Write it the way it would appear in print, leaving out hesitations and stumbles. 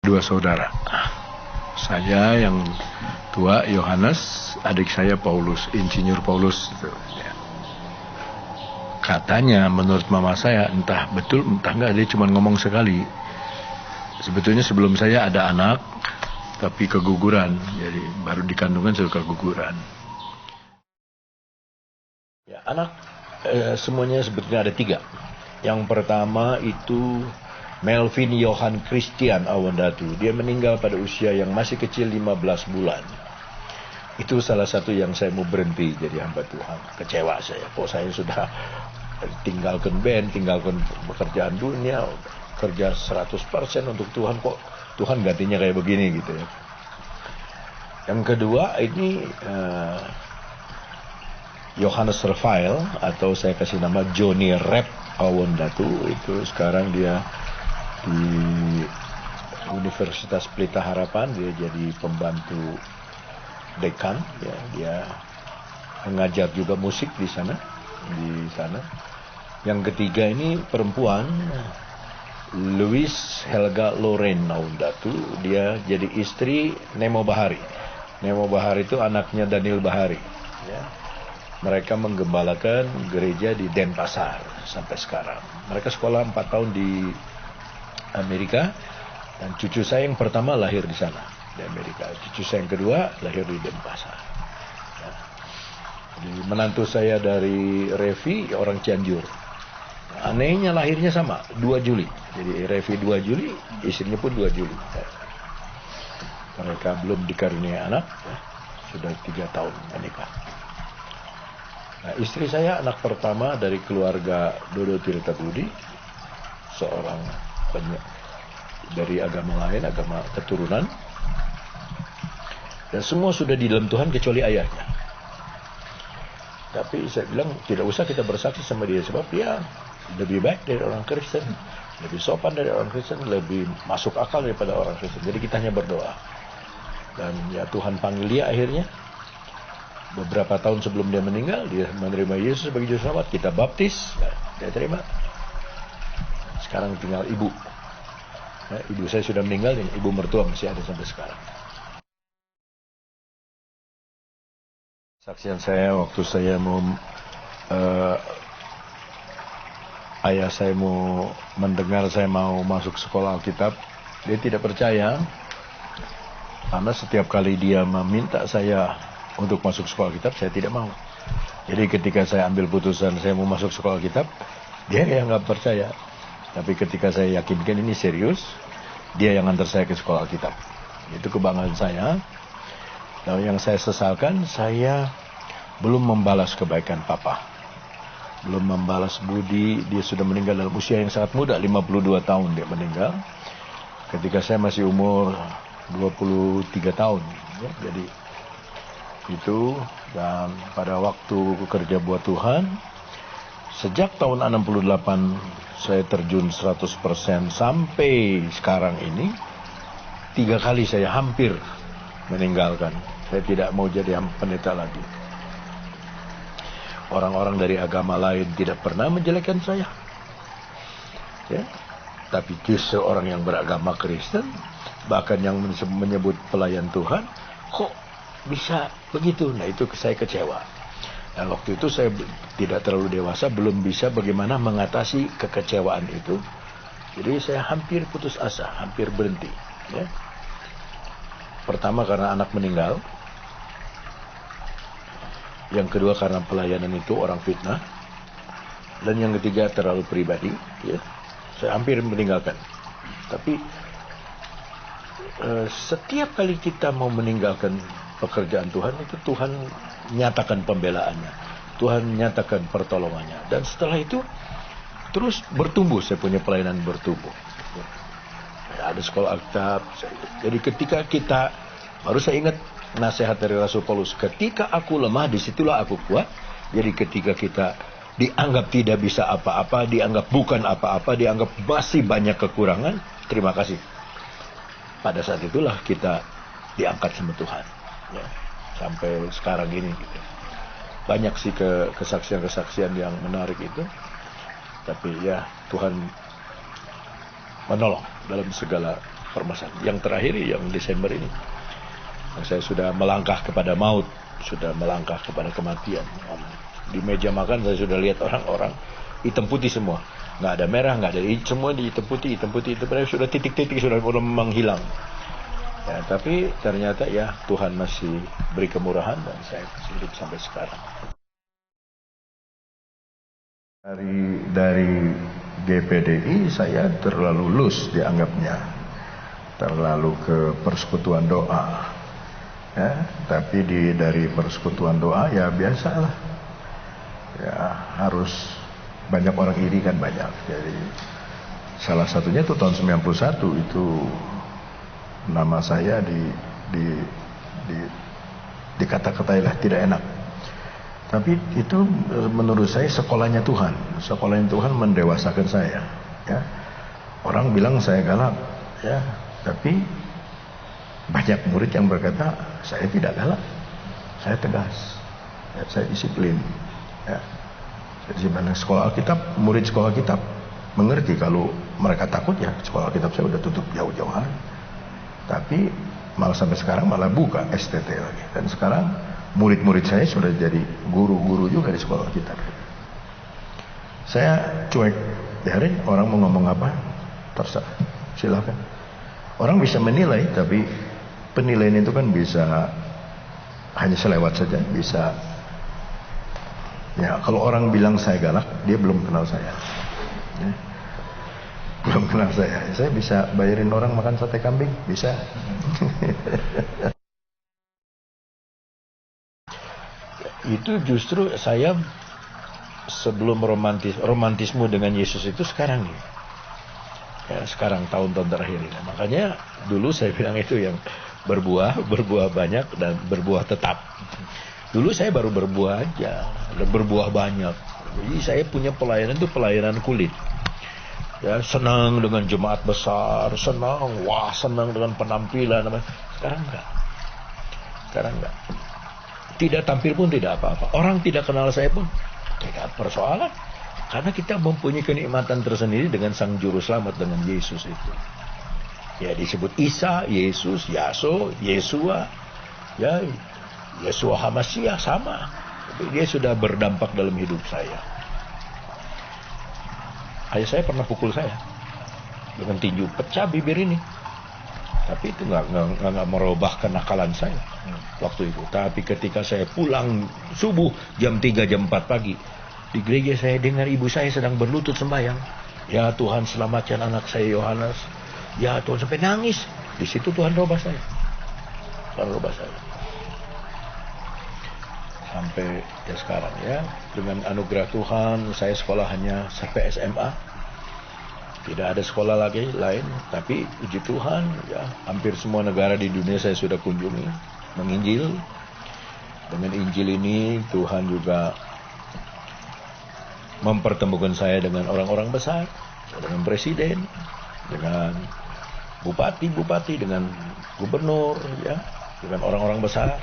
Dua saudara. Saya yang tua Yohanes, adik saya Paulus, Insinyur Paulus. Katanya menurut mama saya, entah betul entah enggak, dia cuma ngomong sekali. Sebetulnya sebelum saya ada anak, tapi keguguran. Jadi baru dikandungan sudah keguguran. Ya, anak semuanya sebetulnya ada 3. Yang pertama itu Melvin Johan Christian Awandatu. Dia meninggal pada usia yang masih kecil 15 bulan. Itu salah satu yang saya mau berhenti jadi hamba Tuhan. Kecewa saya. Kok saya sudah tinggalkan band, tinggalkan pekerjaan dunia, kerja 100% untuk Tuhan, kok Tuhan gantinya kayak begini gitu ya. Yang kedua ini Johannes Rafael, atau saya kasih nama Johnny Rep Awandatu. Itu sekarang dia di Universitas Pelita Harapan, dia jadi pembantu dekan, ya, dia mengajar juga musik di sana. Yang ketiga ini perempuan, Louis Helga Loren Awandatu. Dia jadi istri Nemo Bahari. Nemo Bahari itu anaknya Daniel Bahari. Ya. Mereka menggembalakan gereja di Denpasar sampai sekarang. Mereka sekolah 4 tahun di Amerika, dan cucu saya yang pertama lahir di sana, di Amerika. Cucu saya yang kedua lahir di Denpasar. Ya. Jadi menantu saya dari Revi orang Cianjur. Anehnya lahirnya sama, 2 Juli. Jadi Revi 2 Juli, istrinya pun 2 Juli. Ya. Mereka belum dikaruniai anak, ya. Sudah 3 tahun menikah. Nah, istri saya anak pertama dari keluarga Dodo Tirta Budi, seorang dari agama lain, agama keturunan, dan semua sudah di dalam Tuhan kecuali ayahnya. Tapi saya bilang tidak usah kita bersaksi sama dia, sebab dia lebih baik dari orang Kristen, lebih sopan dari orang Kristen, lebih masuk akal daripada orang Kristen. Jadi kita hanya berdoa, dan ya Tuhan panggil dia akhirnya. Beberapa tahun sebelum dia meninggal, dia menerima Yesus sebagai juru selamat. Kita baptis, ya, dia terima. Sekarang tinggal ibu. Ya, ibu saya sudah meninggal, dan ibu mertua masih ada sampai sekarang. Saksian saya waktu saya mau ayah saya mau mendengar saya mau masuk sekolah Alkitab, dia tidak percaya, karena setiap kali dia meminta saya untuk masuk sekolah Alkitab, saya tidak mau. Jadi ketika saya ambil putusan saya mau masuk sekolah Alkitab, dia yang nggak percaya. Tapi ketika saya yakinkan ini serius, dia yang antar saya ke sekolah Alkitab. Itu kebanggaan saya. Dan yang saya sesalkan, saya belum membalas kebaikan papa. Belum membalas budi. Dia sudah meninggal dalam usia yang sangat muda, 52 tahun dia meninggal. Ketika saya masih umur 23 tahun. Ya, jadi itu, dan pada waktu kerja buat Tuhan, sejak tahun 68 saya terjun 100% sampai sekarang ini, 3 kali saya hampir meninggalkan. Saya tidak mau jadi pendeta lagi. Orang-orang dari agama lain tidak pernah menjelekkan saya. Ya. Tapi justru orang yang beragama Kristen, bahkan yang menyebut pelayan Tuhan, kok bisa begitu? Nah, itu saya kecewa. Dan waktu itu saya tidak terlalu dewasa, belum bisa bagaimana mengatasi kekecewaan itu. Jadi saya hampir putus asa, hampir berhenti. Ya. Pertama karena anak meninggal. Yang kedua karena pelayanan itu orang fitnah. Dan yang ketiga terlalu pribadi. Ya. Saya hampir meninggalkan. Tapi setiap kali kita mau meninggalkan pekerjaan Tuhan, itu Tuhan nyatakan pembelaannya, Tuhan nyatakan pertolongannya, dan setelah itu terus bertumbuh. Saya punya pelayanan bertumbuh. Ada sekolah Alkitab. Jadi ketika kita, baru saya ingat nasihat dari Rasul Paulus, ketika aku lemah disitulah aku kuat. Jadi ketika kita dianggap tidak bisa apa-apa, dianggap bukan apa-apa, dianggap masih banyak kekurangan, terima kasih. Pada saat itulah kita diangkat sama Tuhan. Ya, sampai sekarang ini gitu. Banyak sih kesaksian-kesaksian yang menarik itu. Tapi ya Tuhan menolong dalam segala permasalahan. Yang terakhir yang Desember ini, saya sudah melangkah kepada maut, sudah melangkah kepada kematian. Di meja makan saya sudah lihat orang-orang hitam putih semua, nggak ada merah, nggak ada semua di hitam putih, sudah titik-titik, sudah memang hilang. Ya, tapi ternyata ya Tuhan masih beri kemurahan dan saya hidup sampai sekarang. Dari GPDI saya terlalu loose dianggapnya, terlalu ke persekutuan doa. Ya, tapi dari persekutuan doa ya biasalah. Ya harus banyak orang iri kan banyak. Jadi salah satunya itu tahun 91 itu nama saya dikata-katailah tidak enak. Tapi itu menurut saya sekolahnya Tuhan. Sekolahnya Tuhan mendewasakan saya. Ya. Orang bilang saya galak, ya, tapi banyak murid yang berkata saya tidak galak, saya tegas, ya, saya disiplin. Ya. Jadi sekolah Alkitab, murid sekolah Alkitab mengerti kalau mereka takut ya sekolah Alkitab saya udah tutup jauh-jauhan. Tapi malah sampai sekarang malah buka STT lagi. Dan sekarang murid-murid saya sudah jadi guru-guru juga di sekolah Alkitab. Saya cuek, biarin orang mau ngomong apa, terserah, silakan. Orang bisa menilai, tapi penilaian itu kan bisa hanya selewat saja, bisa. Ya, kalau orang bilang saya galak, dia belum kenal saya. Ya. Belum kenal saya. Saya bisa bayarin orang makan sate kambing, bisa. Itu justru saya sebelum romantisme dengan Yesus itu sekarang nih. Ya, sekarang tahun-tahun terakhir ini. Makanya dulu saya bilang itu yang berbuah banyak dan berbuah tetap. Dulu saya baru berbuah aja, dan berbuah banyak. Jadi saya punya pelayanan itu pelayanan kulit. Ya, senang dengan jemaat besar, senang dengan penampilan. Sekarang enggak. Tidak tampil pun tidak apa-apa. Orang tidak kenal saya pun tidak persoalan. Karena kita mempunyai kenikmatan tersendiri dengan Sang Juru Selamat, dengan Yesus itu. Ya, disebut Isa, Yesus, Yaso, Yesua. Ya, Yesua Hamasiah sama. Tapi dia sudah berdampak dalam hidup saya. Ayah saya pernah pukul saya dengan tinju, pecah bibir ini. Tapi itu nggak merubah kenakalan saya waktu itu. Tapi ketika saya pulang subuh jam 3 jam 4 pagi di gereja, saya dengar ibu saya sedang berlutut sembahyang. Ya Tuhan, selamatkan anak saya Yohanes. Ya Tuhan, sampai nangis. Di situ Tuhan rubah saya. Sampai ya sekarang ya, dengan anugerah Tuhan saya sekolah hanya sampai SMA. Tidak ada sekolah lagi lain, tapi puji Tuhan ya, hampir semua negara di dunia saya sudah kunjungi menginjil. Dengan Injil ini Tuhan juga mempertemukan saya dengan orang-orang besar, dengan presiden, dengan bupati, dengan gubernur, ya, dengan orang-orang besar.